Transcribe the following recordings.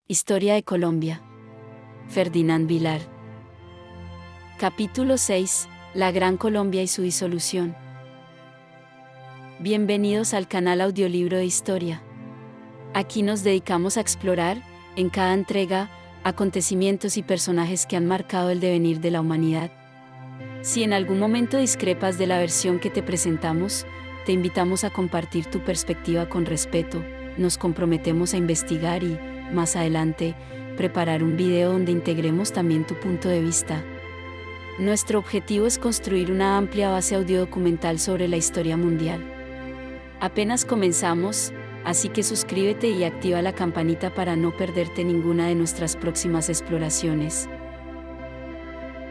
Historia de Colombia. Ferdinand Vilar. Capítulo 6. La Gran Colombia y su disolución. Bienvenidos al canal Audiolibro de Historia. Aquí nos dedicamos a explorar, en cada entrega, acontecimientos y personajes que han marcado el devenir de la humanidad. Si en algún momento discrepas de la versión que te presentamos, te invitamos a compartir tu perspectiva con respeto. Nos comprometemos a investigar y, más adelante, preparar un video donde integremos también tu punto de vista. Nuestro objetivo es construir una amplia base audiodocumental sobre la historia mundial. Apenas comenzamos, así que suscríbete y activa la campanita para no perderte ninguna de nuestras próximas exploraciones.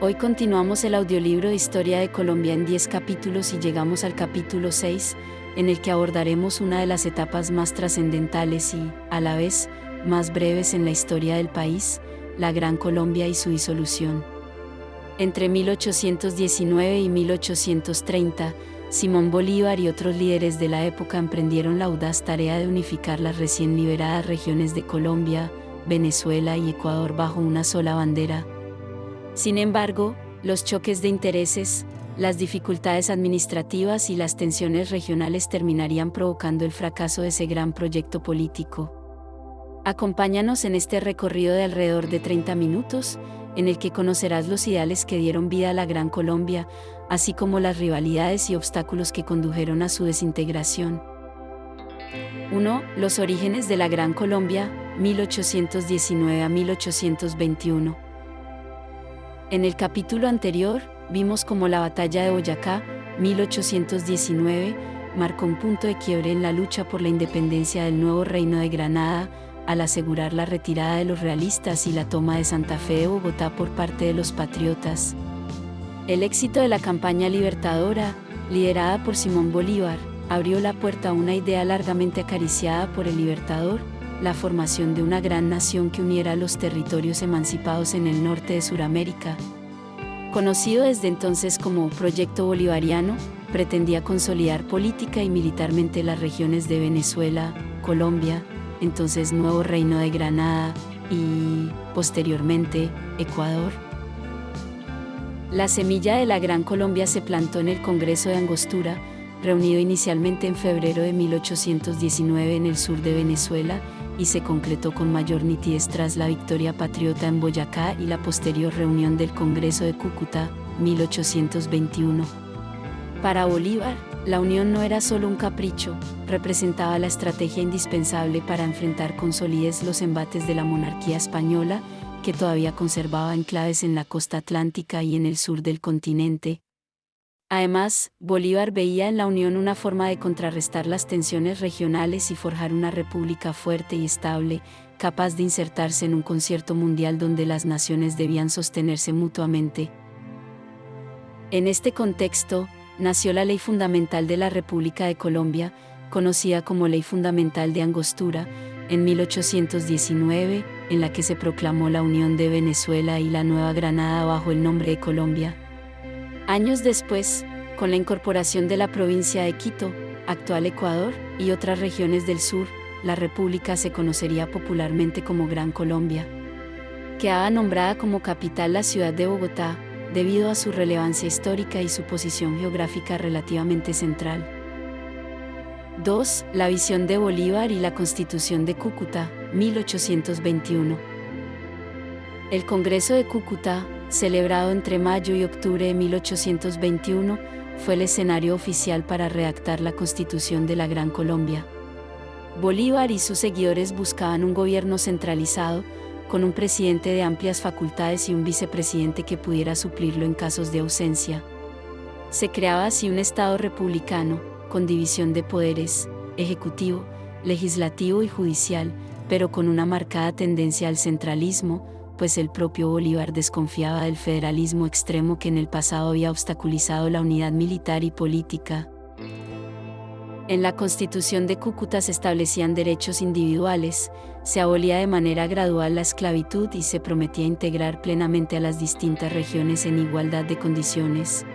Hoy continuamos el audiolibro de Historia de Colombia en 10 capítulos y llegamos al capítulo 6, en el que abordaremos una de las etapas más trascendentales y, a la vez, más breves en la historia del país, la Gran Colombia y su disolución. Entre 1819 y 1830, Simón Bolívar y otros líderes de la época emprendieron la audaz tarea de unificar las recién liberadas regiones de Colombia, Venezuela y Ecuador bajo una sola bandera. Sin embargo, los choques de intereses, las dificultades administrativas y las tensiones regionales terminarían provocando el fracaso de ese gran proyecto político. Acompáñanos en este recorrido de alrededor de 30 minutos, en el que conocerás los ideales que dieron vida a la Gran Colombia, así como las rivalidades y obstáculos que condujeron a su desintegración. 1. Los orígenes de la Gran Colombia, 1819 a 1821. En el capítulo anterior, vimos cómo la batalla de Boyacá, 1819, marcó un punto de quiebre en la lucha por la independencia del nuevo Reino de Granada, al asegurar la retirada de los realistas y la toma de Santa Fe de Bogotá por parte de los patriotas. El éxito de la campaña libertadora, liderada por Simón Bolívar, abrió la puerta a una idea largamente acariciada por el Libertador, la formación de una gran nación que uniera los territorios emancipados en el norte de Sudamérica. Conocido desde entonces como Proyecto Bolivariano, pretendía consolidar política y militarmente las regiones de Venezuela, Colombia, entonces Nuevo Reino de Granada, y, posteriormente, Ecuador. La semilla de la Gran Colombia se plantó en el Congreso de Angostura, reunido inicialmente en febrero de 1819 en el sur de Venezuela, y se concretó con mayor nitidez tras la victoria patriota en Boyacá y la posterior reunión del Congreso de Cúcuta, 1821. Para Bolívar, la unión no era solo un capricho, representaba la estrategia indispensable para enfrentar con solidez los embates de la monarquía española, que todavía conservaba enclaves en la costa atlántica y en el sur del continente. Además, Bolívar veía en la unión una forma de contrarrestar las tensiones regionales y forjar una república fuerte y estable, capaz de insertarse en un concierto mundial donde las naciones debían sostenerse mutuamente. En este contexto, nació la Ley Fundamental de la República de Colombia, conocida como Ley Fundamental de Angostura, en 1819, en la que se proclamó la unión de Venezuela y la Nueva Granada bajo el nombre de Colombia. Años después, con la incorporación de la provincia de Quito, actual Ecuador, y otras regiones del sur, la república se conocería popularmente como Gran Colombia. Quedaba nombrada como capital la ciudad de Bogotá, debido a su relevancia histórica y su posición geográfica relativamente central. 2. La visión de Bolívar y la Constitución de Cúcuta, 1821. El Congreso de Cúcuta, celebrado entre mayo y octubre de 1821, fue el escenario oficial para redactar la Constitución de la Gran Colombia. Bolívar y sus seguidores buscaban un gobierno centralizado, con un presidente de amplias facultades y un vicepresidente que pudiera suplirlo en casos de ausencia. Se creaba así un Estado republicano, con división de poderes, ejecutivo, legislativo y judicial, pero con una marcada tendencia al centralismo, pues el propio Bolívar desconfiaba del federalismo extremo que en el pasado había obstaculizado la unidad militar y política. En la Constitución de Cúcuta se establecían derechos individuales, se abolía de manera gradual la esclavitud y se prometía integrar plenamente a las distintas regiones en igualdad de condiciones.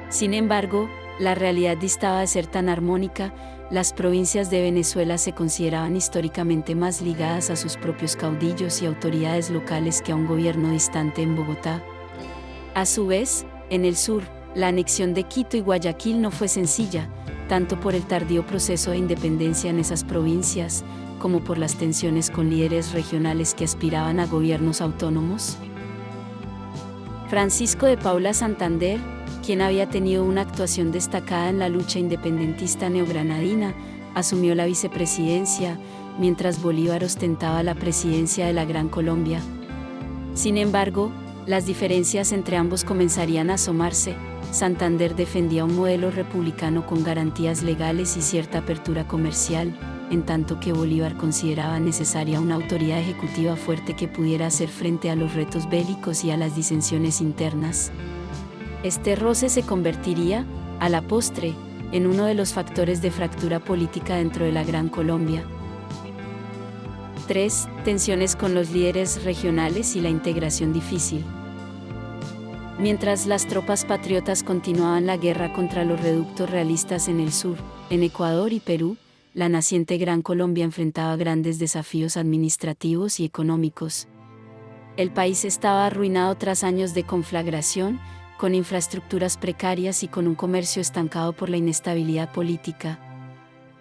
Sin embargo, la realidad distaba de ser tan armónica, las provincias de Venezuela se consideraban históricamente más ligadas a sus propios caudillos y autoridades locales que a un gobierno distante en Bogotá. A su vez, en el sur, la anexión de Quito y Guayaquil no fue sencilla, tanto por el tardío proceso de independencia en esas provincias, como por las tensiones con líderes regionales que aspiraban a gobiernos autónomos. Francisco de Paula Santander, quien había tenido una actuación destacada en la lucha independentista neogranadina, asumió la vicepresidencia, mientras Bolívar ostentaba la presidencia de la Gran Colombia. Sin embargo, las diferencias entre ambos comenzarían a asomarse. Santander defendía un modelo republicano con garantías legales y cierta apertura comercial, en tanto que Bolívar consideraba necesaria una autoridad ejecutiva fuerte que pudiera hacer frente a los retos bélicos y a las disensiones internas. Este roce se convertiría, a la postre, en uno de los factores de fractura política dentro de la Gran Colombia. 3. Tensiones con los líderes regionales y la integración difícil. Mientras las tropas patriotas continuaban la guerra contra los reductos realistas en el sur, en Ecuador y Perú, la naciente Gran Colombia enfrentaba grandes desafíos administrativos y económicos. El país estaba arruinado tras años de conflagración, con infraestructuras precarias y con un comercio estancado por la inestabilidad política.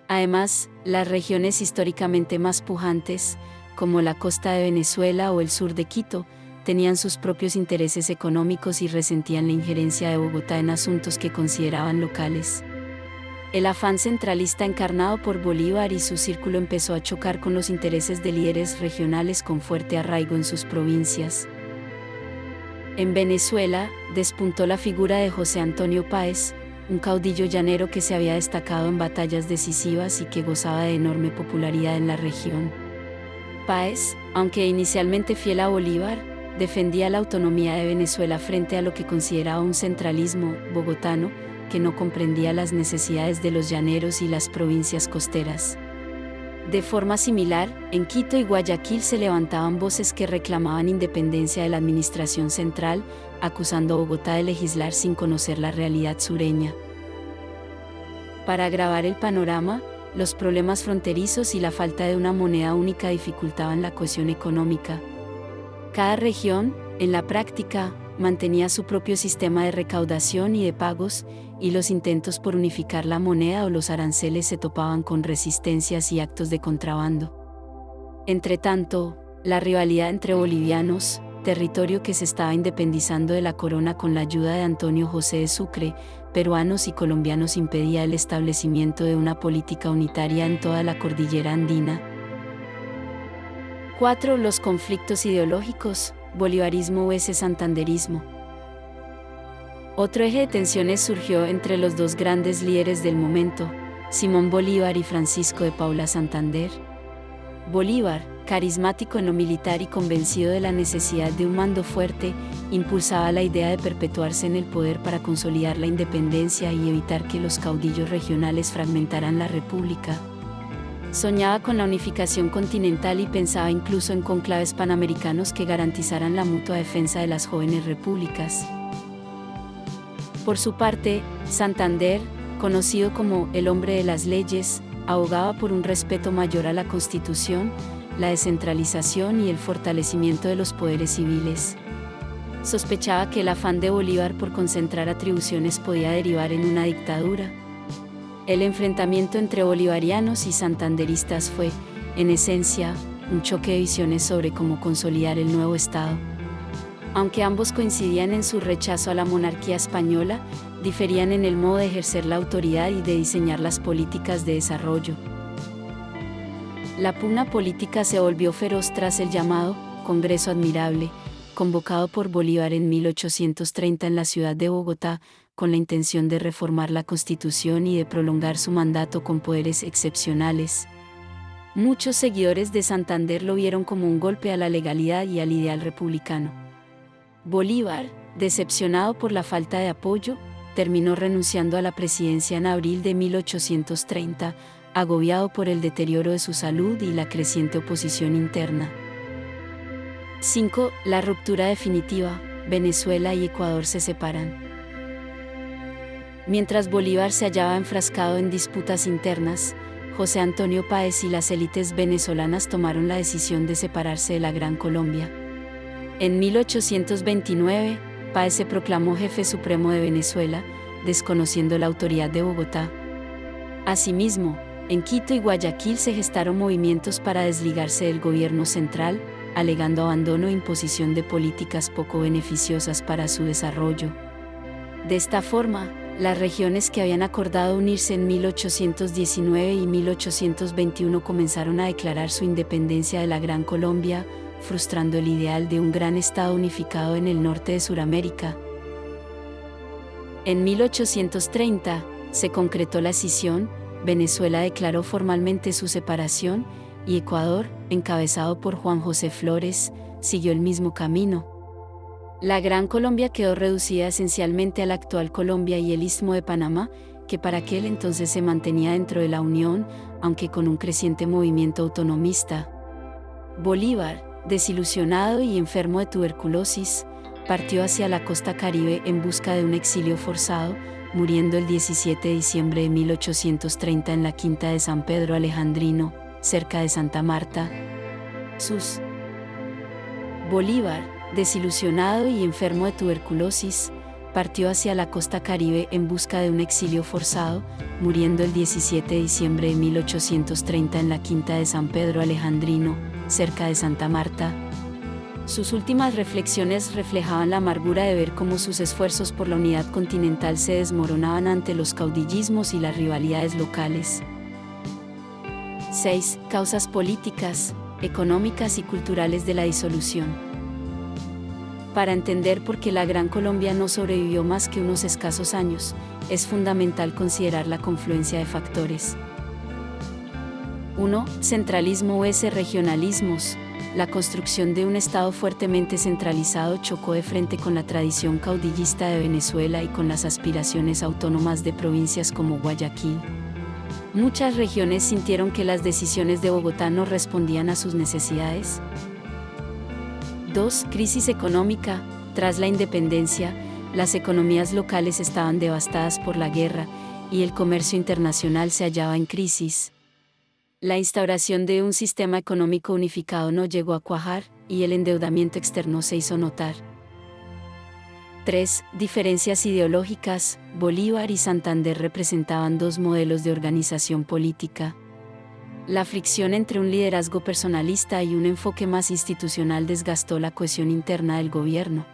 Además, las regiones históricamente más pujantes, como la costa de Venezuela o el sur de Quito, tenían sus propios intereses económicos y resentían la injerencia de Bogotá en asuntos que consideraban locales. El afán centralista encarnado por Bolívar y su círculo empezó a chocar con los intereses de líderes regionales con fuerte arraigo en sus provincias. En Venezuela, despuntó la figura de José Antonio Páez, un caudillo llanero que se había destacado en batallas decisivas y que gozaba de enorme popularidad en la región. Páez, aunque inicialmente fiel a Bolívar, defendía la autonomía de Venezuela frente a lo que consideraba un centralismo bogotano, que no comprendía las necesidades de los llaneros y las provincias costeras. De forma similar, en Quito y Guayaquil se levantaban voces que reclamaban independencia de la administración central, acusando a Bogotá de legislar sin conocer la realidad sureña. Para agravar el panorama, los problemas fronterizos y la falta de una moneda única dificultaban la cohesión económica. Cada región, en la práctica, mantenía su propio sistema de recaudación y de pagos, y los intentos por unificar la moneda o los aranceles se topaban con resistencias y actos de contrabando. Entretanto, la rivalidad entre bolivianos, territorio que se estaba independizando de la corona con la ayuda de Antonio José de Sucre, peruanos y colombianos impedía el establecimiento de una política unitaria en toda la cordillera andina. 4. Los conflictos ideológicos, bolivarismo vs santanderismo. Otro eje de tensiones surgió entre los dos grandes líderes del momento, Simón Bolívar y Francisco de Paula Santander. Bolívar, carismático en lo militar y convencido de la necesidad de un mando fuerte, impulsaba la idea de perpetuarse en el poder para consolidar la independencia y evitar que los caudillos regionales fragmentaran la república. Soñaba con la unificación continental y pensaba incluso en conclaves panamericanos que garantizaran la mutua defensa de las jóvenes repúblicas. Por su parte, Santander, conocido como el hombre de las leyes, abogaba por un respeto mayor a la Constitución, la descentralización y el fortalecimiento de los poderes civiles. Sospechaba que el afán de Bolívar por concentrar atribuciones podía derivar en una dictadura. El enfrentamiento entre bolivarianos y santanderistas fue, en esencia, un choque de visiones sobre cómo consolidar el nuevo Estado. Aunque ambos coincidían en su rechazo a la monarquía española, diferían en el modo de ejercer la autoridad y de diseñar las políticas de desarrollo. La pugna política se volvió feroz tras el llamado Congreso Admirable, convocado por Bolívar en 1830 en la ciudad de Bogotá, con la intención de reformar la Constitución y de prolongar su mandato con poderes excepcionales. Muchos seguidores de Santander lo vieron como un golpe a la legalidad y al ideal republicano. Bolívar, decepcionado por la falta de apoyo, terminó renunciando a la presidencia en abril de 1830, agobiado por el deterioro de su salud y la creciente oposición interna. 5. La ruptura definitiva. Venezuela y Ecuador se separan. Mientras Bolívar se hallaba enfrascado en disputas internas, José Antonio Páez y las élites venezolanas tomaron la decisión de separarse de la Gran Colombia. En 1829, Páez se proclamó jefe supremo de Venezuela, desconociendo la autoridad de Bogotá. Asimismo, en Quito y Guayaquil se gestaron movimientos para desligarse del gobierno central, alegando abandono e imposición de políticas poco beneficiosas para su desarrollo. De esta forma, las regiones que habían acordado unirse en 1819 y 1821 comenzaron a declarar su independencia de la Gran Colombia, frustrando el ideal de un gran estado unificado en el norte de Sudamérica. En 1830, se concretó la escisión, Venezuela declaró formalmente su separación, y Ecuador, encabezado por Juan José Flores, siguió el mismo camino. La Gran Colombia quedó reducida esencialmente a la actual Colombia y el Istmo de Panamá, que para aquel entonces se mantenía dentro de la Unión, aunque con un creciente movimiento autonomista. Bolívar, desilusionado y enfermo de tuberculosis, partió hacia la costa Caribe en busca de un exilio forzado, muriendo el 17 de diciembre de 1830 en la quinta de San Pedro Alejandrino, cerca de Santa Marta. Bolívar, desilusionado y enfermo de tuberculosis, partió hacia la costa Caribe en busca de un exilio forzado, muriendo el 17 de diciembre de 1830 en la quinta de San Pedro Alejandrino, cerca de Santa Marta. Sus últimas reflexiones reflejaban la amargura de ver cómo sus esfuerzos por la unidad continental se desmoronaban ante los caudillismos y las rivalidades locales. 6. Causas políticas, económicas y culturales de la disolución. Para entender por qué la Gran Colombia no sobrevivió más que unos escasos años, es fundamental considerar la confluencia de factores. 1. Centralismo vs. regionalismos. La construcción de un Estado fuertemente centralizado chocó de frente con la tradición caudillista de Venezuela y con las aspiraciones autónomas de provincias como Guayaquil. Muchas regiones sintieron que las decisiones de Bogotá no respondían a sus necesidades. 2. Crisis económica. Tras la independencia, las economías locales estaban devastadas por la guerra, y el comercio internacional se hallaba en crisis. La instauración de un sistema económico unificado no llegó a cuajar, y el endeudamiento externo se hizo notar. 3. Diferencias ideológicas. Bolívar y Santander representaban dos modelos de organización política. La fricción entre un liderazgo personalista y un enfoque más institucional desgastó la cohesión interna del gobierno.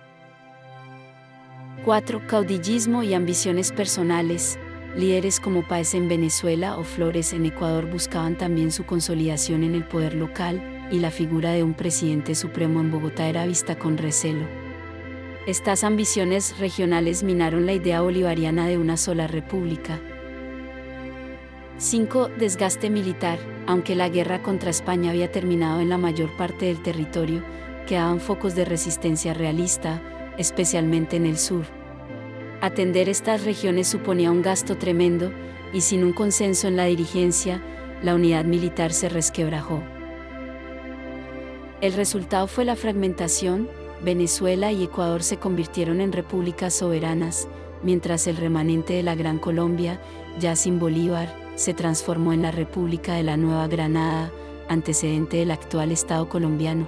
4. Caudillismo y ambiciones personales. Líderes como Páez en Venezuela o Flores en Ecuador buscaban también su consolidación en el poder local, y la figura de un presidente supremo en Bogotá era vista con recelo. Estas ambiciones regionales minaron la idea bolivariana de una sola república. 5. Desgaste militar. Aunque la guerra contra España había terminado en la mayor parte del territorio, quedaban focos de resistencia realista, especialmente en el sur. Atender estas regiones suponía un gasto tremendo, y sin un consenso en la dirigencia, la unidad militar se resquebrajó. El resultado fue la fragmentación. Venezuela y Ecuador se convirtieron en repúblicas soberanas, mientras el remanente de la Gran Colombia, ya sin Bolívar, se transformó en la República de la Nueva Granada, antecedente del actual Estado colombiano.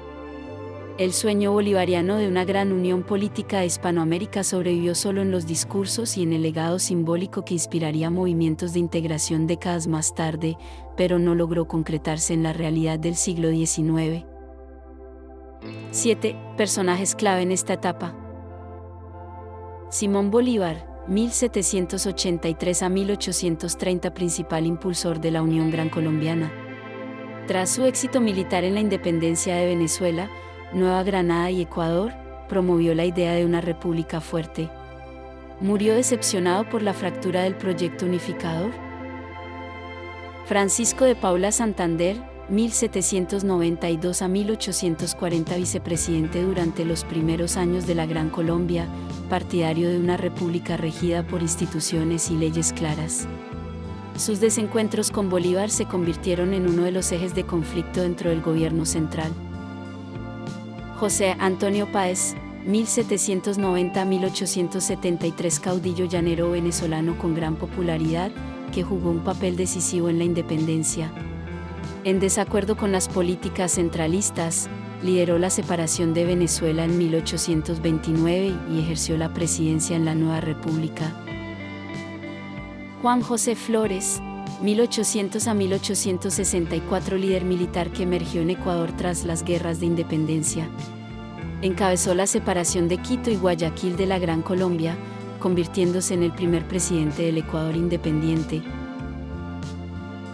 El sueño bolivariano de una gran unión política de Hispanoamérica sobrevivió solo en los discursos y en el legado simbólico que inspiraría movimientos de integración décadas más tarde, pero no logró concretarse en la realidad del siglo XIX. 7. Personajes clave en esta etapa. Simón Bolívar, 1783 a 1830, principal impulsor de la Unión Gran Colombiana. Tras su éxito militar en la independencia de Venezuela, Nueva Granada y Ecuador, promovió la idea de una república fuerte. ¿Murió decepcionado por la fractura del proyecto unificador? Francisco de Paula Santander, 1792 a 1840, vicepresidente durante los primeros años de la Gran Colombia, partidario de una república regida por instituciones y leyes claras. Sus desencuentros con Bolívar se convirtieron en uno de los ejes de conflicto dentro del gobierno central. José Antonio Páez, 1790-1873, caudillo llanero venezolano con gran popularidad, que jugó un papel decisivo en la independencia. En desacuerdo con las políticas centralistas, lideró la separación de Venezuela en 1829 y ejerció la presidencia en la nueva república. Juan José Flores, 1800 a 1864, líder militar que emergió en Ecuador tras las guerras de independencia. Encabezó la separación de Quito y Guayaquil de la Gran Colombia, convirtiéndose en el primer presidente del Ecuador independiente.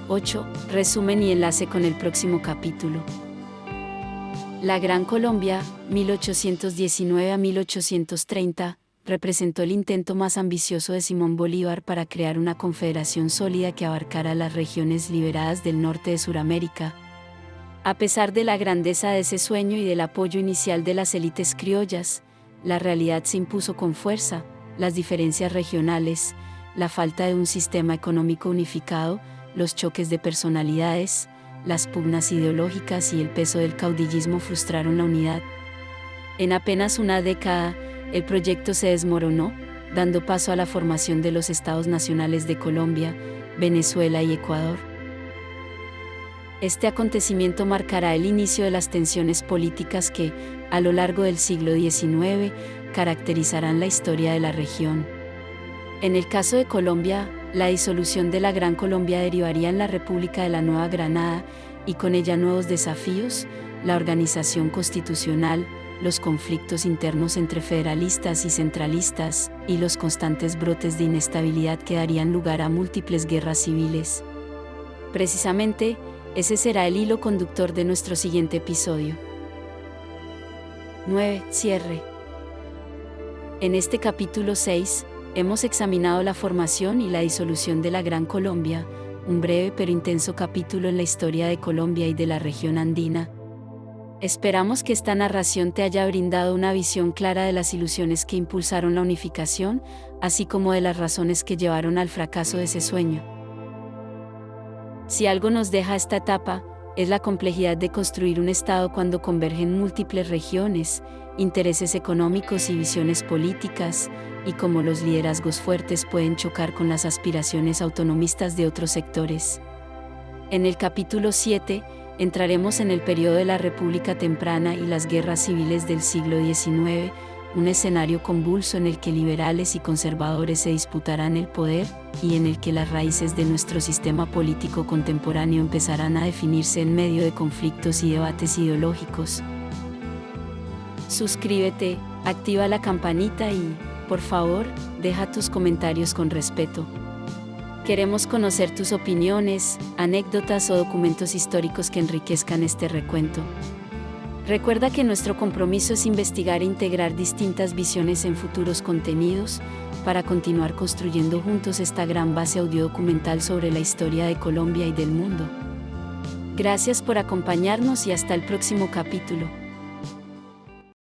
8. Resumen y enlace con el próximo capítulo. La Gran Colombia, 1819 a 1830, representó el intento más ambicioso de Simón Bolívar para crear una confederación sólida que abarcara las regiones liberadas del norte de Sudamérica. A pesar de la grandeza de ese sueño y del apoyo inicial de las élites criollas, la realidad se impuso con fuerza. Las diferencias regionales, la falta de un sistema económico unificado, los choques de personalidades, las pugnas ideológicas y el peso del caudillismo frustraron la unidad. En apenas una década, el proyecto se desmoronó, dando paso a la formación de los Estados Nacionales de Colombia, Venezuela y Ecuador. Este acontecimiento marcará el inicio de las tensiones políticas que, a lo largo del siglo XIX, caracterizarán la historia de la región. En el caso de Colombia, la disolución de la Gran Colombia derivaría en la República de la Nueva Granada, y con ella nuevos desafíos, la organización constitucional, los conflictos internos entre federalistas y centralistas, y los constantes brotes de inestabilidad que darían lugar a múltiples guerras civiles. Precisamente, ese será el hilo conductor de nuestro siguiente episodio. 9. Cierre. En este capítulo 6, hemos examinado la formación y la disolución de la Gran Colombia, un breve pero intenso capítulo en la historia de Colombia y de la región andina. Esperamos que esta narración te haya brindado una visión clara de las ilusiones que impulsaron la unificación, así como de las razones que llevaron al fracaso de ese sueño. Si algo nos deja esta etapa, es la complejidad de construir un Estado cuando convergen múltiples regiones, intereses económicos y visiones políticas, y cómo los liderazgos fuertes pueden chocar con las aspiraciones autonomistas de otros sectores. En el capítulo 7, entraremos en el periodo de la República Temprana y las guerras civiles del siglo XIX, un escenario convulso en el que liberales y conservadores se disputarán el poder, y en el que las raíces de nuestro sistema político contemporáneo empezarán a definirse en medio de conflictos y debates ideológicos. Suscríbete, activa la campanita y, por favor, deja tus comentarios con respeto. Queremos conocer tus opiniones, anécdotas o documentos históricos que enriquezcan este recuento. Recuerda que nuestro compromiso es investigar e integrar distintas visiones en futuros contenidos, para continuar construyendo juntos esta gran base audiodocumental sobre la historia de Colombia y del mundo. Gracias por acompañarnos y hasta el próximo capítulo.